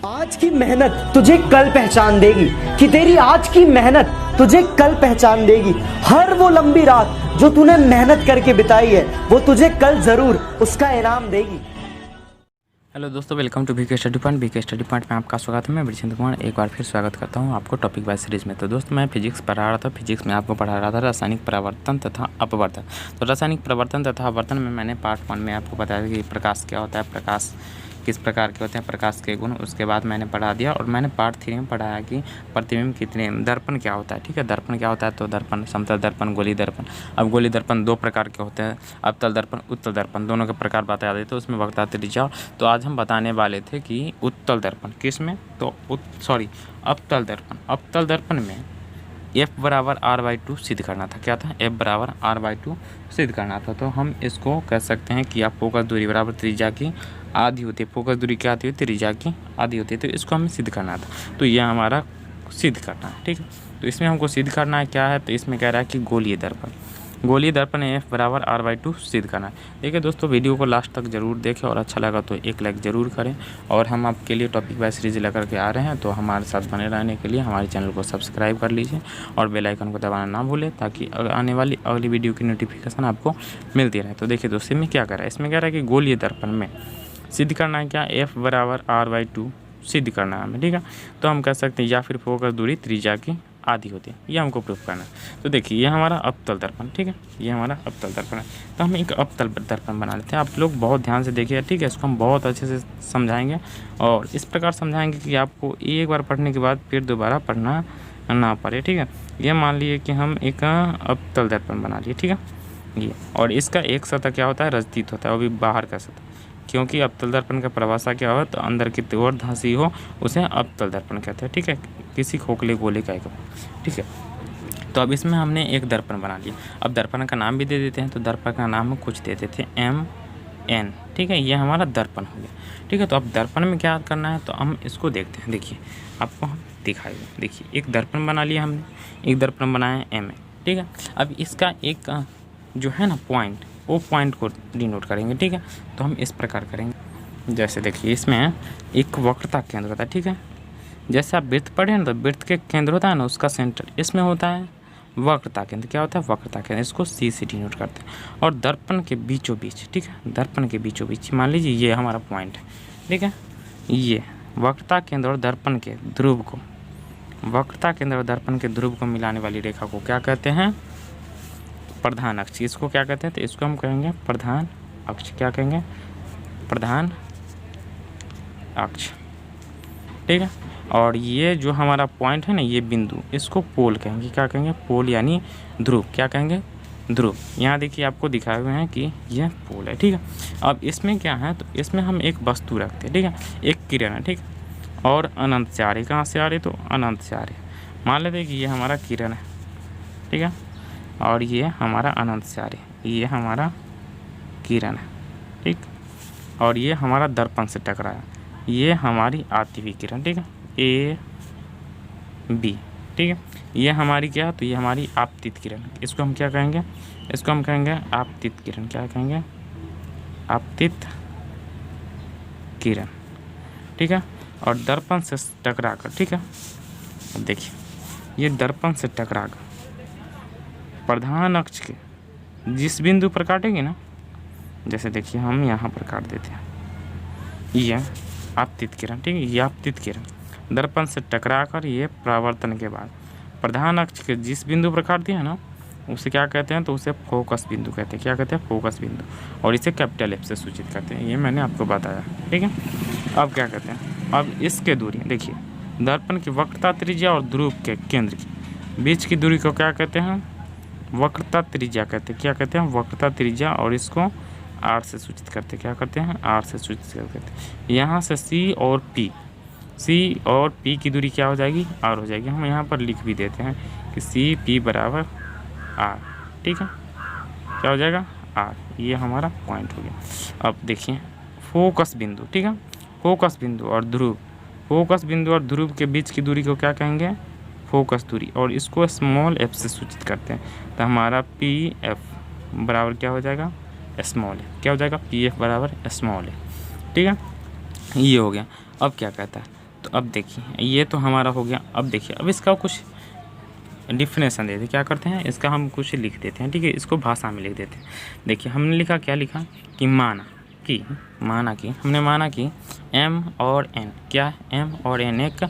आज की मेहनत तुझे कल पहचान देगी कि तेरी आज की मेहनत तुझे कल पहचान देगी। हर वो लंबी रात जो तूने मेहनत करके बिताई है वो तुझे कल जरूर उसका इनाम देगी। हेलो दोस्तों, welcome to B K study point. B K study point में आपका स्वागत है। मैं ब्रिजेंद्र कुमार एक बार फिर स्वागत करता हूं आपको टॉपिक वाइज सीरीज़ में। तो दोस्तों, मैं फिजिक्स पढ़ा रहा था। फिजिक्स में आपको पढ़ा रहा था रासायनिक प्रवर्तन तथा अपवर्तन। तो रासायनिक प्रवर्तन तथा अपवर्तन में मैंने पार्ट 1 में आपको बताया कि प्रकाश क्या होता है, प्रकाश किस प्रकार के होते हैं, प्रकाश के गुण। उसके बाद मैंने पढ़ा दिया और मैंने पार्ट 3 में पढ़ाया कि प्रतिबिंब कितने, दर्पण क्या होता है। ठीक है, दर्पण क्या होता है। तो दर्पण, समतल दर्पण, गोलीय दर्पण। अब गोलीय दर्पण 2 प्रकार के होते हैं, अवतल दर्पण, उत्तल दर्पण, दोनों के प्रकार बता देते। तो उसमें वक्ता त्रिज्या। तो आज हम बताने वाले थे कि उत्तल दर्पण किस में, तो अवतल दर्पण। अवतल दर्पण में F बराबर R/2 सिद्ध करना था। क्या था? F बराबर R/2 सिद्ध करना था। तो हम इसको कह सकते हैं कि आप फोकस दूरी बराबर त्रिज्या की आधी होती है। फोकस दूरी क्या आती है? त्रिज्या की आधी होती है। तो इसको हमें सिद्ध करना था। तो यह हमारा सिद्ध करना है। ठीक है, तो इसमें हमको सिद्ध करना है क्या है, तो इसमें कह रहा है कि गोलीय दर्पण, गोलीय दर्पण F बराबर R/2 सिद्ध करना है। देखिए दोस्तों, वीडियो को लास्ट तक जरूर देखें और अच्छा लगा तो एक लाइक ज़रूर करें। और हम आपके लिए टॉपिक वाइज सीरीज लेकर के आ रहे हैं, तो हमारे साथ बने रहने के लिए हमारे चैनल को सब्सक्राइब कर लीजिए और बेल आइकन को दबाना ना भूलें, ताकि आने वाली अगली वीडियो की नोटिफिकेशन आपको मिलती रहे। तो देखिए दोस्तों, इसमें क्या कर रहा है, इसमें कह रहा है कि गोलीय दर्पण में सिद्ध करना है क्या, F बराबर R/2 सिद्ध करना है हमें। ठीक है, तो हम कह सकते हैं या फिर फोकस दूरी त्रिज्या की आधी होती है, ये हमको प्रूफ करना है। तो देखिए, ये हमारा अवतल दर्पण, ठीक है, ये हमारा अवतल दर्पण है। तो हम एक अवतल दर्पण बना लेते हैं। आप लोग बहुत ध्यान से देखिए, ठीक है, इसको हम बहुत अच्छे से समझाएंगे और इस प्रकार समझाएंगे कि आपको एक बार पढ़ने के बाद फिर दोबारा पढ़ना ना पड़े। ठीक है, ये मान लिए कि हम एक अवतल दर्पण बना लिए। ठीक है, ये, और इसका एक सतह क्या होता है, रजतीत होता है, वो भी बाहर का सतह, क्योंकि अवतल दर्पण का परिभाषा क्या हो, तो अंदर की ओर धंसी हो उसे अवतल दर्पण कहते हैं। ठीक है, किसी खोखले गोले का एक। ठीक है, तो अब इसमें हमने एक दर्पण बना लिया। अब दर्पण का नाम भी दे देते हैं। तो दर्पण का नाम हम कुछ देते थे MN। ठीक है, ये हमारा दर्पण हो गया। ठीक है, तो अब दर्पण में क्या करना है, तो हम इसको देखते हैं। देखिए, आपको हम दिखाएंगे। देखिए, एक दर्पण बना लिया हमने, एक दर्पण बनाया MN। ठीक है, अब इसका एक जो है ना पॉइंट, वो पॉइंट को डिनोट करेंगे। ठीक है, तो हम इस प्रकार करेंगे। जैसे देखिए, इसमें एक वक्रता केंद्र होता है। ठीक है, जैसे आप वृत्त पढ़े ना, तो वृत्त के केंद्र होता है ना, उसका सेंटर इसमें होता है वक्रता केंद्र। क्या होता है? वक्रता केंद्र। इसको C से डिनोट करते हैं। और दर्पण के बीचों बीच, ठीक है, दर्पण के बीचों बीच मान लीजिए ये हमारा पॉइंट है। ठीक है, ये वक्रता केंद्र और दर्पण के ध्रुव को, वक्रता केंद्र और दर्पण के ध्रुव को मिलाने वाली रेखा को क्या कहते हैं? प्रधान अक्ष। इसको क्या कहते हैं? तो इसको हम कहेंगे प्रधान अक्ष। क्या कहेंगे? प्रधान अक्ष। ठीक है, और ये जो हमारा पॉइंट है ना, ये बिंदु, इसको पोल कहेंगे। क्या कहेंगे? पोल यानी ध्रुव। क्या कहेंगे? ध्रुव। यहाँ देखिए, आपको दिखाए हुए हैं कि यह पोल है। ठीक है, अब इसमें क्या है, तो इसमें हम एक वस्तु रखते हैं। ठीक है, एक किरण है। ठीक है, और अनंत से आ रही। कहाँ से आ रही? तो अनंत से आ रही। मान लेते हैं कि ये हमारा किरण है। ठीक है, और ये हमारा अनंत से आ रही, ये हमारा किरण है। ठीक, और ये हमारा दर्पण से टकराया, ये हमारी आती हुई किरण। ठीक है, AB। ठीक है, ये हमारी क्या, तो ये हमारी आपतित किरण। इसको हम क्या कहेंगे? इसको हम कहेंगे आपतित किरण। क्या कहेंगे? आपतित किरण। ठीक है, और दर्पण से टकरा कर, ठीक है, अब देखिए, ये दर्पण से टकरा कर प्रधान अक्ष के जिस बिंदु पर काटेंगे ना, जैसे देखिए हम यहाँ पर काट देते हैं, ये आपतित किरण। ठीक है, ये आपतित किरण दर्पण से टकराकर ये परावर्तन के बाद प्रधान अक्ष के जिस बिंदु पर काट दिया ना, उसे क्या कहते हैं? तो उसे फोकस बिंदु कहते हैं। क्या कहते हैं? फोकस बिंदु। और इसे कैपिटल F से सूचित करते हैं। ये मैंने आपको बताया। ठीक है, अब क्या कहते हैं, अब इसके दूरी देखिए, दर्पण की वक्रता त्रिज्या और ध्रुव के केंद्र के बीच की दूरी को क्या कहते हैं? वक्रता त्रिज्या कहते हैं। क्या कहते हैं? वक्रता त्रिज्या। और इसको R से सूचित करते हैं। क्या करते हैं? R से सूचित करते हैं। यहाँ से C और P की दूरी क्या हो जाएगी? R हो जाएगी। हम यहाँ पर लिख भी देते हैं कि CP बराबर R। ठीक है, क्या हो जाएगा? R। ये हमारा पॉइंट हो गया। अब देखिए, फोकस बिंदु। ठीक है, फोकस बिंदु और ध्रुव, फोकस बिंदु और ध्रुव के बीच की दूरी को क्या कहेंगे? फोकस दूरी। और इसको स्मॉल f से सूचित करते हैं। तो हमारा PF बराबर क्या हो जाएगा? स्मॉल है। क्या हो जाएगा? PF बराबर स्मॉल है। ठीक है, ये हो गया। अब क्या कहता है, तो अब देखिए ये तो हमारा हो गया। अब देखिए अब इसका कुछ डिफिनेशन देते, क्या करते हैं इसका हम कुछ लिख देते हैं, ठीक है, इसको भाषा में लिख देते हैं। देखिए हमने लिखा, क्या लिखा कि माना कि हमने माना कि m और n, क्या है m और n एक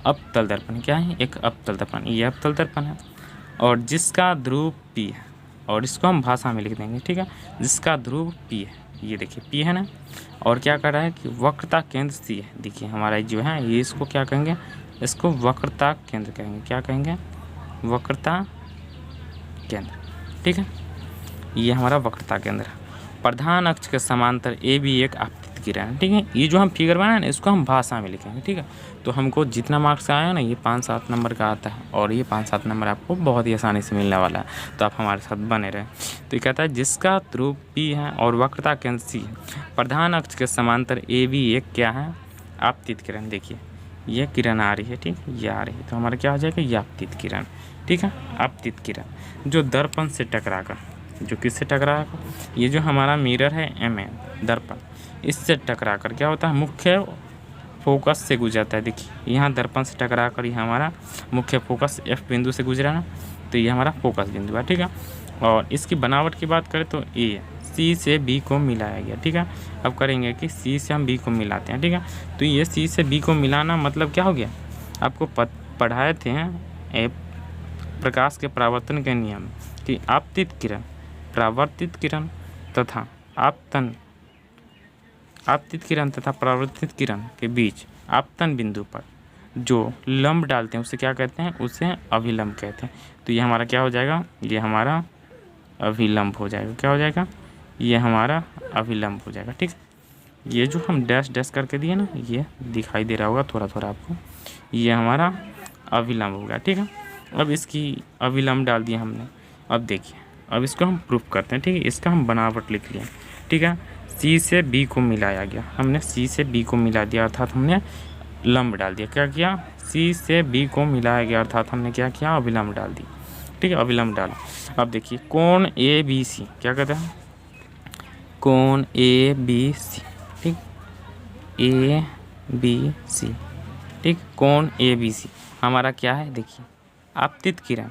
अवतल दर्पण, क्या है एक अवतल दर्पण, ये अवतल दर्पण है और जिसका ध्रुव p है, और इसको हम भाषा में लिख देंगे, ठीक है, जिसका ध्रुव p है, ये देखिए p है ना, और क्या कर रहा है कि वक्रता केंद्र c है। देखिए हमारा जो है ये इसको क्या कहेंगे, इसको वक्रता केंद्र कहेंगे, क्या कहेंगे वक्रता केंद्र, ठीक है, ये हमारा वक्रता केंद्र है। प्रधान अक्ष के समांतर ए भी एक आपतित किरण है, ठीक है। ये जो हम फिगर बनाए ना इसको हम भाषा में लिखेंगे, ठीक है। तो हमको जितना मार्क्स आया ना ये 5-7 नंबर का आता है और ये 5-7 नंबर आपको बहुत ही आसानी से मिलने वाला है, तो आप हमारे साथ बने रहें। तो ये कहता है जिसका ध्रुव P है और वक्रता केंद्र C है, प्रधान अक्ष के समांतर ए भी एक क्या है आपतित किरण। देखिए ये किरण आ रही है, ठीक, ये आ रही है, तो हमारा क्या हो जाएगा ये आपतित किरण, ठीक है, आपतित किरण जो दर्पण से टकराकर, जो किससे टकराकर, ये जो हमारा मिरर है mm दर्पण, इससे टकराकर क्या होता है मुख्य फोकस से गुजरता है। देखिए यहाँ दर्पण से टकराकर ये हमारा मुख्य फोकस F बिंदु से गुजरा ना, तो ये हमारा फोकस बिंदु है, ठीक है। और इसकी बनावट की बात करें तो ए C से B को मिलाया गया, ठीक है। अब करेंगे कि C से हम B को मिलाते हैं, ठीक है। तो ये C से B को मिलाना मतलब क्या हो गया, आपको पढ़ाए थे प्रकाश के परावर्तन के नियम कि आपतित किरण, परावर्तित किरण तथा आपतित किरण तथा परावर्तित किरण के बीच आपतन बिंदु पर जो लंब डालते हैं उसे क्या कहते हैं, उसे अभिलंब कहते हैं। तो ये हमारा क्या हो जाएगा, ये हमारा अभिलंब हो जाएगा, क्या हो जाएगा ये हमारा अभिलंब हो जाएगा, ठीक। ये जो हम डैश डैश करके दिए ना, ये दिखाई दे रहा होगा थोड़ा थोड़ा आपको, ये हमारा अभिलंब हो गया, ठीक है। अब इसकी अभिलंब डाल दिया हमने। अब देखिए अब इसको हम प्रूफ करते हैं, ठीक है। इसका हम बनावट लिख लिया, ठीक है। C से B को मिलाया गया, हमने C से B को मिला दिया, अर्थात हमने लंब डाल दिया। क्या किया, C से B को मिलाया गया अर्थात हमने क्या किया, अभिलंब डाल दी, ठीक है, अभिलंब डाल। अब देखिए कोण ABC, क्या कहते हैं कोण ABC, ठीक, ABC, ठीक, कोण ABC हमारा क्या है, देखिए आपतित किरण,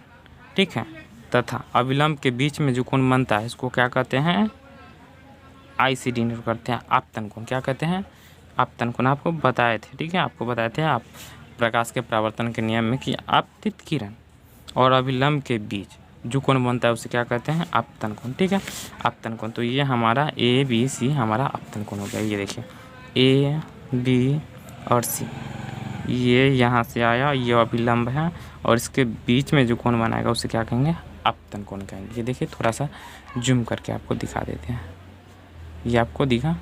ठीक है, तथा अभिलंब के बीच में जो कोण बनता है इसको क्या कहते हैं, आई से डिनोट करते हैं आपतन कोण, क्या कहते हैं आपतन कोण। आपको बताए थे, ठीक है, आपको बताए थे आप प्रकाश के परावर्तन के नियम में कि आपतित किरण और अभिलंब के बीच जो कोण बनता है उसे क्या कहते हैं आपतन कोण, ठीक है, आपतन कोण। तो ये हमारा ABC हमारा आपतन कोण हो गया। ये देखिए A B और C, ये यहाँ से आया, ये अभिलंब है और इसके बीच में जो कोण बनाएगा उसे क्या कहेंगे आपतन कोण कहेंगे। ये देखिए थोड़ा सा जूम करके आपको दिखा देते हैं, ये आपको दिखा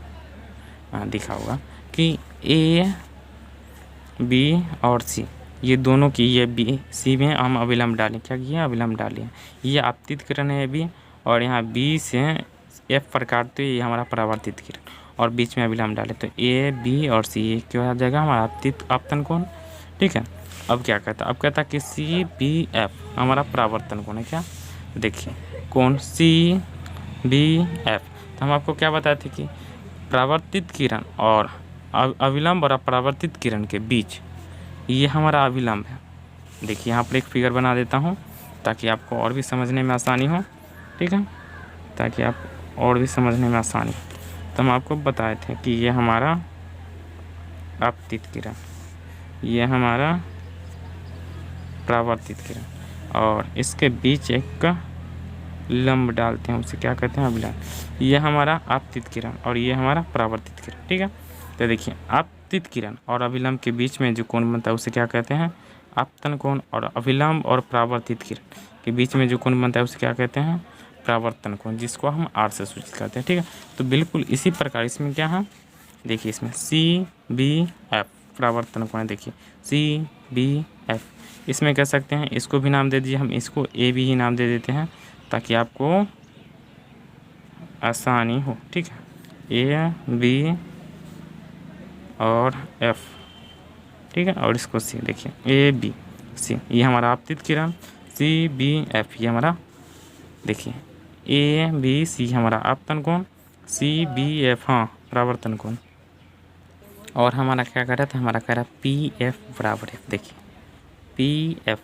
होगा कि A B और C ये दोनों की, ये B C में हम अभिलंब डालें, क्या किए अभिलंब डालें, ये आपतित किरण है B, और यहाँ B से F पर काटते ये हमारा परावर्तित किरण और बीच में अभिलंब डालें तो A B और C ये क्या हो जाएगा हमारा आपतन कोण, ठीक है। अब क्या कहता है, अब कहता है कि CBF हमारा परावर्तन कोण है, क्या देखिए कोण CBF। तो हम आपको क्या बताए थे कि परावर्तित किरण और अभिलंब और अपरावर्तित किरण के बीच ये हमारा अभिलंब है। देखिए यहाँ पर एक फिगर बना देता हूँ ताकि आपको और भी समझने में आसानी हो, ठीक है, ताकि आप और भी समझने में आसानी हो। तो हम आपको बताए थे कि ये हमारा आपतित किरण, ये हमारा परावर्तित किरण और इसके बीच एक लंब डालते हैं उसे क्या कहते हैं अभिलंब। ये हमारा आपतित किरण और ये हमारा परावर्तित किरण, ठीक है। तो देखिए आपतित किरण और अभिलंब के बीच में जो कोण बनता है उसे क्या कहते हैं आपतन कोण, और अभिलंब और परावर्तित किरण के बीच में जो कोण बनता है उसे क्या कहते हैं परावर्तन कोण, जिसको हम R से सूचित करते हैं, ठीक है। तो बिल्कुल इसी प्रकार इसमें क्या है, देखिए इसमें CBF परावर्तन कोण है, देखिए CBF, इसमें कह सकते हैं इसको भी नाम दे दीजिए, हम इसको AB ही नाम दे देते हैं ताकि आपको आसानी हो, ठीक है, A B और F, ठीक है, और इसको C, देखिए A B C ये हमारा आपतित किरण, CBF ये हमारा देखिए A B C हमारा आपतन कोण, CBF हाँ परावर्तन कोण, और हमारा क्या कर रहा था, हमारा कह रहा पी एफ बराबर है। देखिए पी एफ,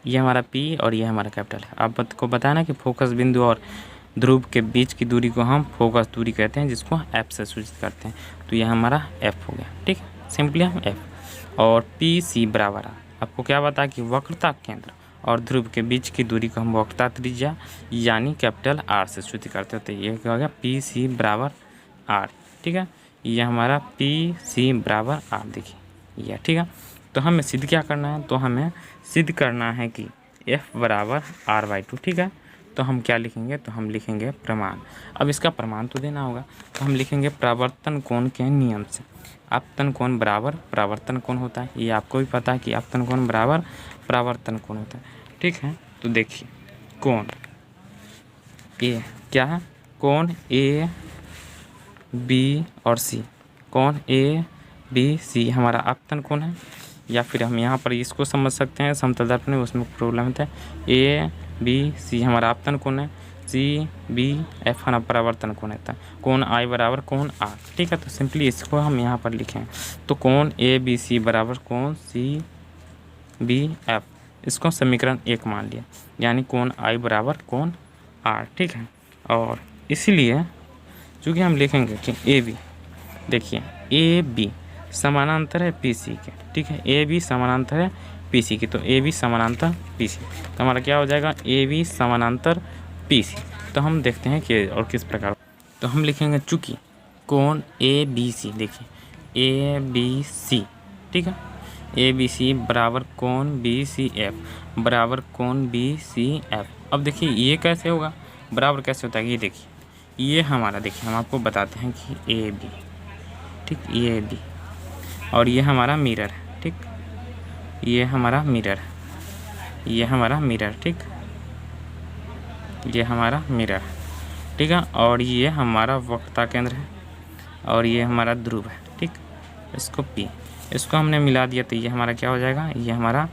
ये हमारा पी और ये हमारा कैपिटल है। आपको बताया ना कि फोकस बिंदु और ध्रुव के बीच की दूरी को हम फोकस दूरी कहते हैं, जिसको एफ से सूचित करते हैं। तो ये हमारा एफ हो गया, ठीक है, सिंपली हम एफ। और पी सी बराबर आपको क्या बता कि वक्रता केंद्र और ध्रुव के बीच की दूरी को हम वक्रता त्रिज्या यानी कैपिटल आर से सूचित करते होते हैं। ये क्या हो गया, पी सी बराबर आर, ठीक है। ये हमारा पी सी बराबर आर, देखिए ये, ठीक है। तो हमें सिद्ध क्या करना है, तो हमें सिद्ध करना है कि एफ बराबर आर बाई टू, ठीक है। तो हम क्या लिखेंगे, तो हम लिखेंगे प्रमाण। अब इसका प्रमाण तो देना होगा, तो हम लिखेंगे परावर्तन कोण के नियम से आपतन कोण बराबर परावर्तन कोण होता है। ये आपको भी पता है कि आपतन कोण बराबर परावर्तन कोण होता है, ठीक है। तो देखिए कोण ए क्या है, कोण ए बी और सी, कोण ए बी सी हमारा आपतन कोण है। या फिर हम यहाँ पर इसको समझ सकते हैं समतल दर्पण में, उसमें प्रॉब्लम होता है। ए बी सी हमारा आपतन कोण है, सी बी एफ हमारा परावर्तन कोण है, कोण आई बराबर कोण आर, ठीक है। तो सिंपली इसको हम यहाँ पर लिखें, तो कोण ए बी सी बराबर कोण सी बी एफ, इसको समीकरण 1 मान लिया, यानी कोण आई बराबर कोण आर, ठीक है। और इसलिए चूँकि हम लिखेंगे कि ए बी, देखिए ए बी समानांतर है पी सी के, ठीक है। ए बी समानांतर है पी सी की, तो ए बी समानांतर पी सी, तो हमारा क्या हो जाएगा, ए बी समानांतर पी सी। तो हम देखते हैं कि और किस प्रकार, तो हम लिखेंगे चूँकि कोण ए बी सी, देखिए ए बी सी, ठीक है, ए बी सी बराबर कोण बी सी एफ बराबर कोण बी सी एफ। अब देखिए ये कैसे होगा, बराबर कैसे होता है, ये देखिए ये हमारा, देखिए हम आपको बताते हैं कि ए बी, ठीक, ये बी और ये हमारा मिरर है, ठीक, ये हमारा मिरर है, ये हमारा मिरर, ठीक, ये हमारा मिरर, ठीक है। और ये हमारा वक्रता केंद्र है और ये हमारा ध्रुव है, ठीक। इसको पी, इसको हमने मिला दिया तो ये हमारा क्या हो जाएगा, ये हमारा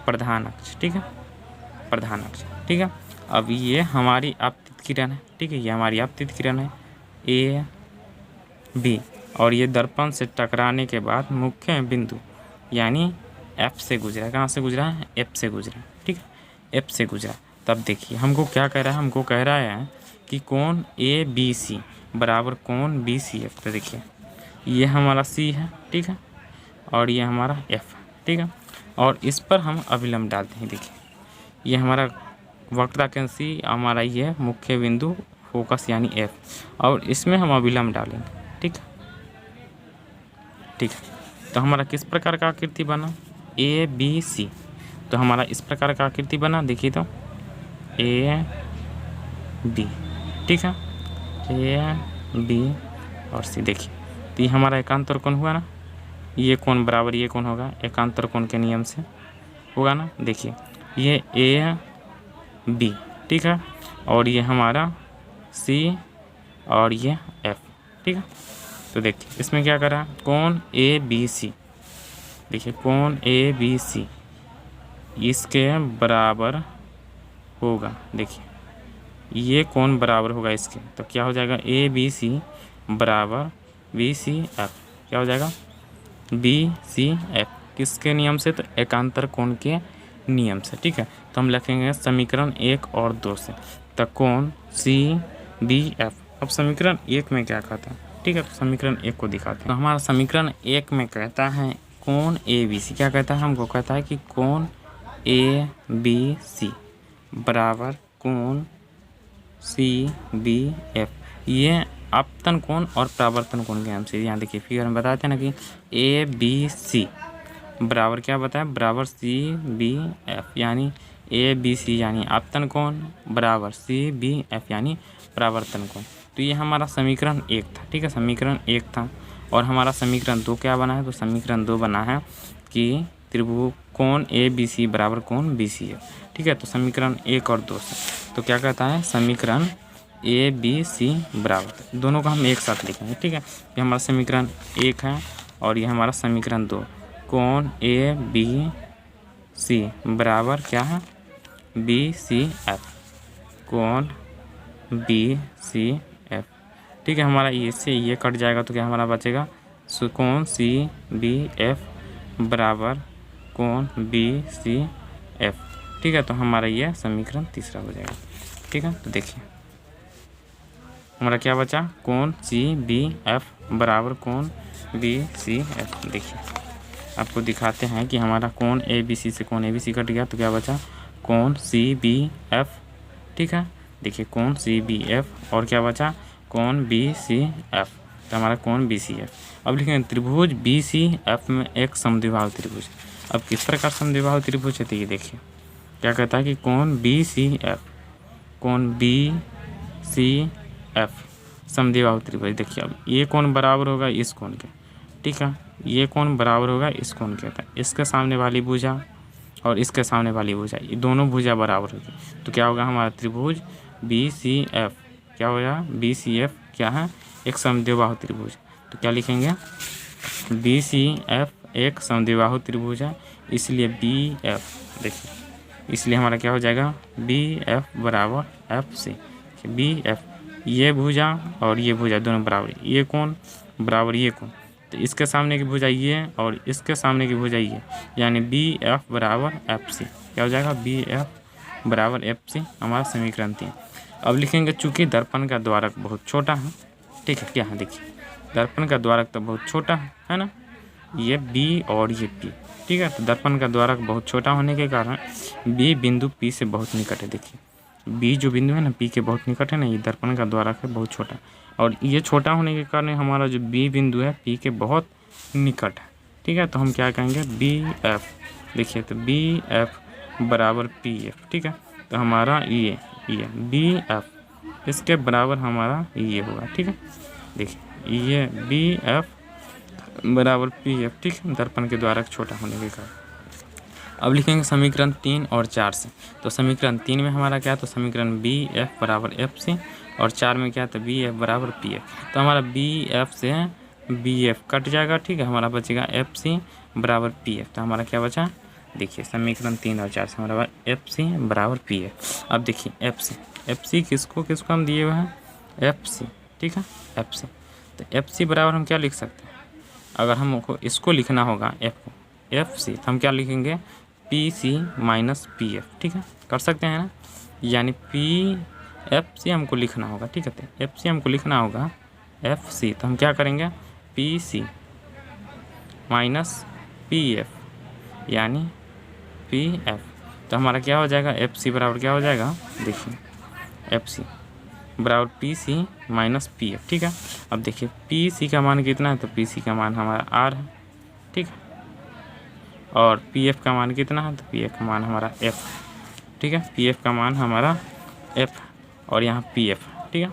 प्रधान अक्ष, ठीक है, प्रधान अक्ष, ठीक है। अब ये हमारी आपतित किरण है, ठीक है, ये हमारी आपतित किरण है ए बी, और ये दर्पण से टकराने के बाद मुख्य बिंदु यानी एफ से गुजरा, कहाँ से गुजरा है, एफ से गुजरा, ठीक है, एफ से गुजरा। तब देखिए हमको क्या कह रहा है, हमको कह रहा है कि कोण ए बी सी बराबर कोण बी सी एफ। तो देखिए ये हमारा सी है, ठीक है, और ये हमारा एफ, ठीक है। और इस पर हम अभिलंब डालते हैं, देखिए ये हमारा वक्रता केंद्र सी, हमारा ये मुख्य बिंदु फोकस यानी एफ, और इसमें हम अभिलंब डालेंगे, ठीक है, ठीक है। तो हमारा किस प्रकार का आकृति बना, ए बी सी, तो हमारा इस प्रकार का आकृति बना, देखिए तो ए बी, ठीक है, ए बी और सी। देखिए तो ये हमारा एकांतर कोण हुआ ना, ये कोण बराबर ये कोण होगा, एकांतर कोण के नियम से होगा ना। देखिए ये ए बी, ठीक है, और ये हमारा सी और ये एफ, ठीक है। तो देखिए इसमें क्या करा, कोण ए बी सी, देखिए कोण ए बी सी इसके बराबर होगा, देखिए ये कोण बराबर होगा इसके, तो क्या हो जाएगा, ए बी सी बराबर बी सी एफ, क्या हो जाएगा, बी सी एफ, किसके नियम से, तो एकांतर कोण के नियम से, ठीक है। तो हम लिखेंगे समीकरण 1 और 2 से, तो कोण सी बी एफ। अब समीकरण 1 में क्या कहता है, ठीक है, तो समीकरण 1 को दिखाते हैं। तो हमारा समीकरण 1 में कहता है कोण ए बी सी, क्या कहता है, हमको कहता है कि कोण ए बी सी बराबर कोण सी बी एफ, ये आपतन कोण और परावर्तन कोण के नाम से। यहाँ देखिए फिगर में बताते हैं ना कि ए बी सी बराबर क्या बताया, बराबर सी बी एफ, यानी ए बी सी यानी आपतन कोण बराबर सी बी एफ यानी परावर्तन कोण। तो ये हमारा समीकरण 1 था, ठीक है, समीकरण 1 था। और हमारा समीकरण 2 क्या बना है, तो समीकरण 2 बना है कि त्रिभुज कोण ए बी सी बराबर कोण बी सी एफ, ठीक है। तो समीकरण 1 और 2 से तो क्या कहता है, समीकरण ए बी सी बराबर, दोनों को हम एक साथ लिखेंगे, ठीक है। ये हमारा समीकरण 1 है और ये हमारा समीकरण 2, कोण ए बी सी बराबर क्या है, बी सी एफ, कोण बी सी एफ, ठीक है। हमारा इससे ये कट जाएगा तो क्या हमारा बचेगा, कोण सी बी एफ बराबर कोण बी सी एफ। ठीक है, तो हमारा यह समीकरण तीसरा हो जाएगा। ठीक है, तो देखिए हमारा क्या बचा, कोण सी बी एफ बराबर कोण बी सी एफ। देखिए आपको दिखाते हैं कि हमारा कोण ए बी सी से कोण ए बी सी कट गया, तो क्या बचा, कोण सी बी एफ। ठीक है, देखिए कोण सी बी एफ और क्या बचा, कोण बी सी एफ। तो हमारा कोण बी सी एफ। अब लिखेंगे त्रिभुज बी सी एफ में एक समद्विबाहु त्रिभुज। अब किस प्रकार समद्विबाहु त्रिभुज है, तो ये देखिए क्या कहता है कि कोण बी सी एफ, कोण बी सी एफ समद्विबाहु त्रिभुज। देखिए अब ये कोण बराबर होगा इस कोण के। ठीक है, ये कोण बराबर होगा इस कोण के। इसके सामने वाली भुजा और इसके सामने वाली भुजा, ये दोनों भुजा बराबर होगी। तो क्या होगा हमारा त्रिभुज बी सी एफ, क्या होगा बी सी एफ क्या है, एक समद्विबाहु त्रिभुज। तो क्या लिखेंगे, बी सी एफ एक समद्विबाहु त्रिभुज है, इसलिए बी एफ, देखिए इसलिए हमारा क्या हो जाएगा, बी एफ बराबर एफ सी। बी एफ ये भुजा और ये भुजा दोनों बराबर, ये कोण बराबर ये कोण, तो इसके सामने की भुजा ये और इसके सामने की भुजा ये, यानी बी एफ बराबर एफ सी। क्या हो जाएगा, बी एफ बराबर एफ सी, हमारा समीकरण 3। अब लिखेंगे चूँकि दर्पण का द्वारक बहुत छोटा है। ठीक है, क्या है देखिए दर्पण का द्वारक तो बहुत छोटा है ना, ये बी और ये पी। ठीक है, तो दर्पण का द्वारक बहुत छोटा होने के कारण बी बिंदु पी से बहुत निकट है। देखिए बी जो बिंदु है ना पी के बहुत निकट है ना, ये दर्पण का द्वारक है बहुत छोटा, और ये छोटा होने के कारण हमारा जो बी बिंदु है पी के बहुत निकट है। ठीक है, तो हम क्या कहेंगे, बी एफ। देखिए तो बी एफ बराबर पी एफ। ठीक है, तो हमारा ये बी एफ इसके बराबर हमारा ये होगा। ठीक है, देखिए ये बी एफ बराबर पी एफ। ठीक है, दर्पण के द्वारक छोटा होने के कारण। अब लिखेंगे समीकरण 3 और 4 से। तो समीकरण 3 में हमारा क्या, तो समीकरण बी एफ बराबर एफ सी, और 4 में क्या, तो बी एफ बराबर पी एफ। तो हमारा बी एफ से बी एफ कट जाएगा। ठीक है, हमारा बचेगा एफ सी बराबर पी एफ। तो हमारा क्या बचा, देखिए समीकरण 3 और 4 से हमारा एफ सी बराबर पी एफ। अब देखिए एफ सी किसको हम दिए हुए हैं, एफ सी। ठीक है, एफ सी, तो एफ सी बराबर हम क्या लिख सकते हैं, अगर हमको इसको लिखना होगा एफ सी, तो हम क्या लिखेंगे, P C minus P F. ठीक है, कर सकते हैं ना, यानी पी एफ सी हमको लिखना होगा। ठीक है, तो एफ सी हमको लिखना होगा एफ सी, तो हम क्या करेंगे, P C minus P F यानी पी एफ। तो हमारा क्या हो जाएगा, एफ सी बराबर क्या हो जाएगा, देखिए एफ सी बराबर P C minus P F. ठीक है, अब देखिए पी सी का मान कितना है, तो पी सी का मान हमारा आर है। ठीक है, और पी एफ का मान कितना है, तो पी एफ का मान हमारा एफ। ठीक है, पी एफ का मान हमारा एफ और यहाँ पी एफ। ठीक है,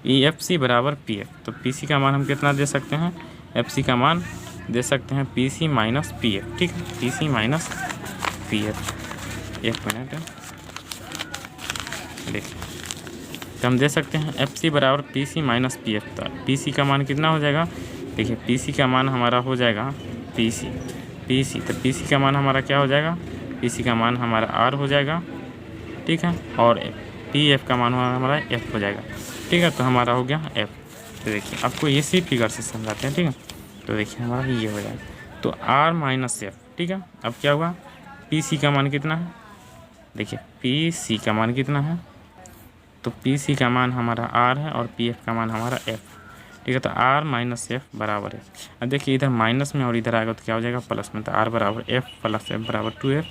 ई एफ सी बराबर पी एफ। तो पी सी का मान हम कितना दे सकते हैं, एफ सी का मान दे सकते हैं P C minus P F. ठीक है, P C minus P F. एक मिनट देखिए, तो हम दे सकते हैं एफ सी बराबर P C minus P F. तो पी सी का मान कितना हो जाएगा, देखिए पी सी का मान हमारा हो जाएगा पी सी। तो पी सी का मान हमारा क्या हो जाएगा, पी सी का मान हमारा आर हो जाएगा। ठीक है, और पी एफ का मान हमारा एफ हो जाएगा। ठीक है, तो हमारा हो गया एफ। तो देखिए आपको इसी फिगर से समझाते हैं। ठीक है, तो देखिए हमारा ये हो जाएगा, तो आर माइनस एफ। ठीक है, अब क्या हुआ, पी सी का मान कितना है, देखिए पी सी का मान कितना है, तो पी सी का मान हमारा आर है और पी एफ का मान हमारा एफ। ठीक है, तो आर माइनस एफ बराबर है। अब देखिए इधर माइनस में और इधर आएगा तो क्या हो जाएगा, प्लस में। तो आर बराबर एफ प्लस एफ बराबर 2f,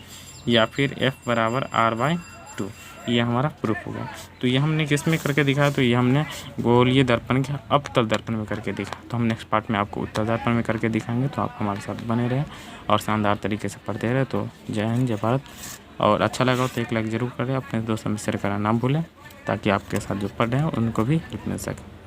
या फिर एफ बराबर आर बाई 2। ये हमारा प्रूफ होगा। तो ये हमने किस में करके दिखाया, तो ये हमने गोलीय दर्पण के अवतल दर्पण में करके दिखा। तो हम नेक्स्ट पार्ट में आपको उत्तल दर्पण में करके दिखाएंगे। तो आप हमारे साथ बने रहे और शानदार तरीके से पढ़ते रहे। तो जय हिंद, जय भारत। और अच्छा लगा तो एक लाइक ज़रूर करें, अपने दोस्तों में शेयर करना ना भूलें, ताकि आपके साथ जो पढ़ रहे हैं उनको भी हेल्प मिल सके।